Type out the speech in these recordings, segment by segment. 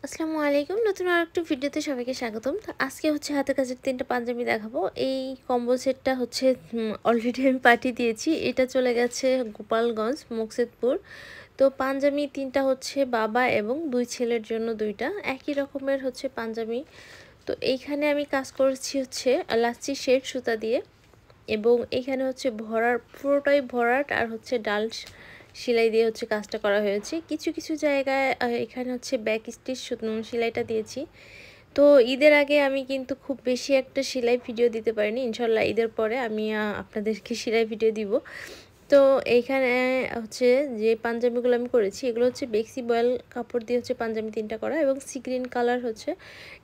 আসসালামু আলাইকুম। নতুন আরেকটা ভিডিওতে সবাইকে স্বাগতম। তো আজকে হচ্ছে হাতের কাছের ৩টা পাঞ্জাবি দেখাবো। এই কম্বো সেটটা হচ্ছে অলরেডি আমি পাঠিয়ে দিয়েছি। এটা চলে গেছে গোপালগঞ্জ, মুকসেদপুর। তো পাঞ্জাবি ৩টা হচ্ছে বাবা এবং ২ ছেলের জন্য ২টা। একই রকমের হচ্ছে পাঞ্জাবি। তো এইখানে আমি কাজ করেছি হচ্ছে লাচ্ছি শেড সুতা দিয়ে, এবং এইখানে হচ্ছে পুরোটাই ভরাট আর হচ্ছে ডাল সেলাই দিয়ে হচ্ছে কাজটা করা হয়েছে। কিছু কিছু জায়গায় এখানে হচ্ছে ব্যাক স্টিচ সেলাইটা দিয়েছি। তো ঈদের আগে আমি কিন্তু খুব বেশি একটা সেলাই ভিডিও দিতে পারিনি। ইনশাল্লাহ ঈদের পরে আমি আপনাদেরকে সেলাই ভিডিও দিব। তো এইখানে হচ্ছে যে পাঞ্জাবিগুলো আমি করেছি এগুলো হচ্ছে বেক্সি বয়েল কাপড় দিয়ে হচ্ছে পাঞ্জাবি 3টা করা, এবং সি গ্রিন কালার হচ্ছে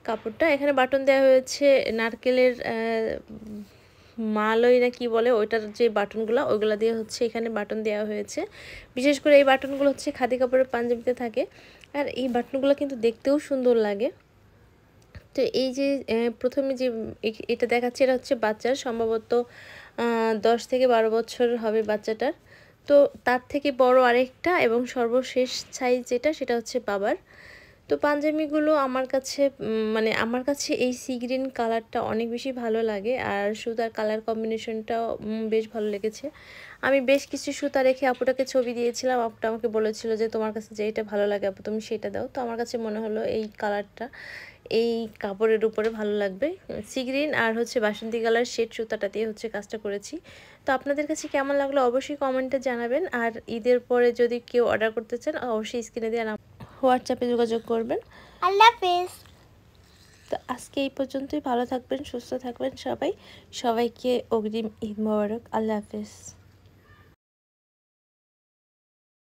কাপড়টা। এখানে বাটন দেওয়া হয়েছে নারকেলের মালই না কি বলে ওইটার যে বাটনগুলো, ওইগুলো দিয়ে হচ্ছে এখানে বাটন দেওয়া হয়েছে। বিশেষ করে এই বাটনগুলো হচ্ছে খাদি কাপড়ের পাঞ্জাবিতে থাকে, আর এই বাটনগুলো কিন্তু দেখতেও সুন্দর লাগে। তো এই যে প্রথমে যে এটা দেখাচ্ছে এটা হচ্ছে বাচ্চার, সম্ভবত 10 থেকে 12 বছর হবে বাচ্চাটার। তো তার থেকে বড় আরেকটা, এবং সর্বশেষ সাইজ যেটা সেটা হচ্ছে বাবার। তো পাঞ্জাবিগুলো আমার কাছে আমার কাছে এই সি গ্রিন কালারটা অনেক বেশি ভালো লাগে, আর সুতার কালার কম্বিনেশনটাও বেশ ভালো লেগেছে। আমি বেশ কিছু সুতা রেখে আপুটাকে ছবি দিয়েছিলাম। আপুটা আমাকে বলেছিল যে তোমার কাছে যেটা ভালো লাগে আপু তুমি সেটা দাও। তো আমার কাছে মনে হলো এই কালারটা এই কাপড়ের উপরে ভালো লাগবে। সি গ্রিন আর হচ্ছে বাসন্তী কালার শেড সুতাটা দিয়ে হচ্ছে কাজটা করেছি। তো আপনাদের কাছে কেমন লাগলো অবশ্যই কমেন্টে জানাবেন। আর ঈদের পরে যদি কেউ অর্ডার করতে চান অবশ্যই স্ক্রিনে দিয়ে হোয়াটসঅ্যাপে যোগাযোগ করবেন। আল্লাহ হাফেজ। তো আজকে এই পর্যন্তই। ভালো থাকবেন, সুস্থ থাকবেন সবাই। সবাইকে অগ্রিম ঈদ মোবারক। আল্লাহ হাফেজ।